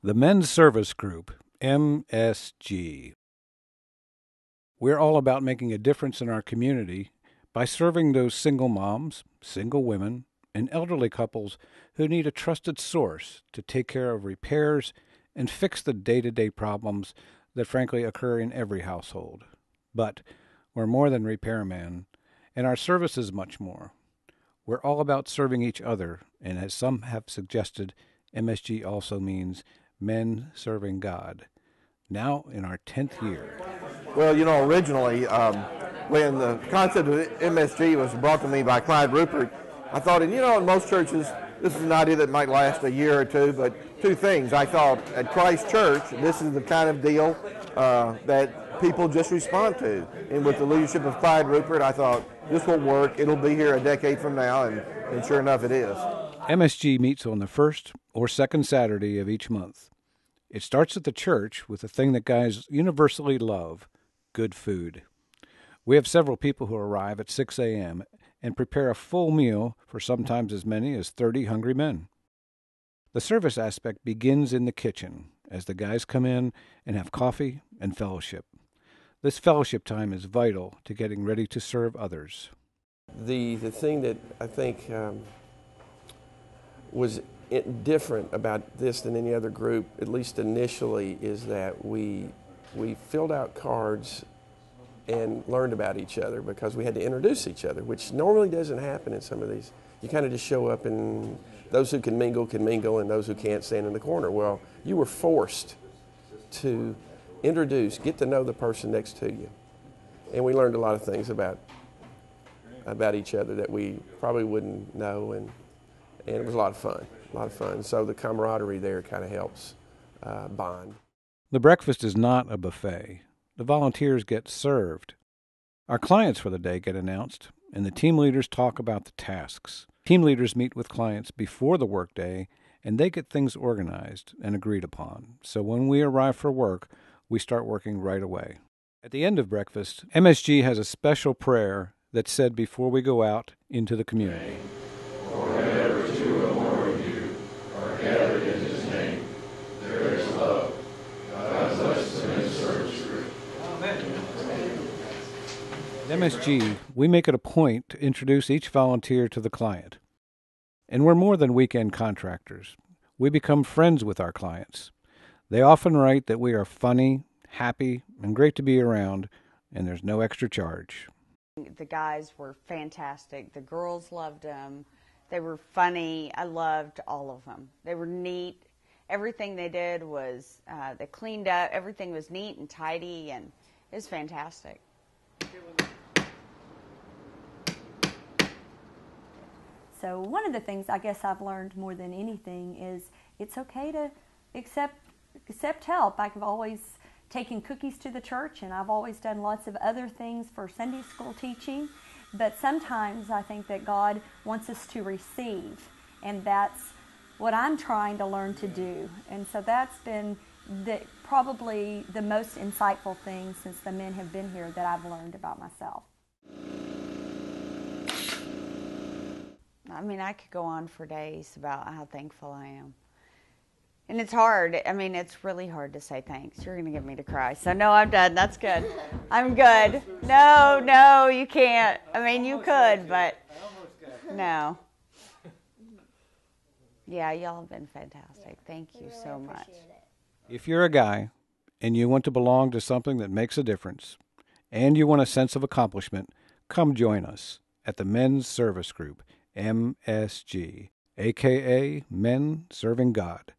The Men's Service Group, MSG. We're all about making a difference in our community by serving those single moms, single women, and elderly couples who need a trusted source to take care of repairs and fix the day-to-day problems that frankly occur in every household. But we're more than repairmen, and our service is much more. We're all about serving each other, and as some have suggested, MSG also means men serving God. Now in our 10th year. Well, originally, when the concept of MSG was brought to me by Clyde Rupert, I thought, in most churches, this is an idea that might last a year or two, but two things. I thought at Christ Church, this is the kind of deal that people just respond to. And with the leadership of Clyde Rupert, I thought, this will work. It'll be here a decade from now, and sure enough, it is. MSG meets on the first or second Saturday of each month. It starts at the church with the thing that guys universally love, good food. We have several people who arrive at 6 a.m. and prepare a full meal for sometimes as many as 30 hungry men. The service aspect begins in the kitchen as the guys come in and have coffee and fellowship. This fellowship time is vital to getting ready to serve others. The thing that I think was different about this than any other group, at least initially, is that we filled out cards and learned about each other because we had to introduce each other, which normally doesn't happen in some of these. You kind of just show up and those who can mingle, and those who can't stand in the corner. Well, you were forced to introduce, get to know the person next to you. And we learned a lot of things about each other that we probably wouldn't know, and it was a lot of fun. So the camaraderie there kind of helps bond. The breakfast is not a buffet. The volunteers get served. Our clients for the day get announced, and the team leaders talk about the tasks. Team leaders meet with clients before the workday, and they get things organized and agreed upon. So when we arrive for work, we start working right away. At the end of breakfast, MSG has a special prayer that's said before we go out into the community. For whenever two or more of you are gathered in His name, there is love. God bless the Men's Service Group. Amen. At MSG, we make it a point to introduce each volunteer to the client. And we're more than weekend contractors. We become friends with our clients. They often write that we are funny, happy, and great to be around, and there's no extra charge. The guys were fantastic. The girls loved them. They were funny. I loved all of them. They were neat. Everything they did was, they cleaned up. Everything was neat and tidy, and it was fantastic. So one of the things I guess I've learned more than anything is it's okay to accept help. I've always taken cookies to the church, and I've always done lots of other things for Sunday school teaching. But sometimes I think that God wants us to receive, and that's what I'm trying to learn to do. And so that's been probably the most insightful thing since the men have been here that I've learned about myself. I mean, I could go on for days about how thankful I am. And it's hard. I mean, it's really hard to say thanks. You're going to get me to cry. So, no, I'm done. That's good. I'm good. No, you can't. I mean, you could, but no. Yeah, y'all have been fantastic. Thank you so much. If you're a guy and you want to belong to something that makes a difference and you want a sense of accomplishment, come join us at the Men's Service Group, MSG, a.k.a. Men Serving God.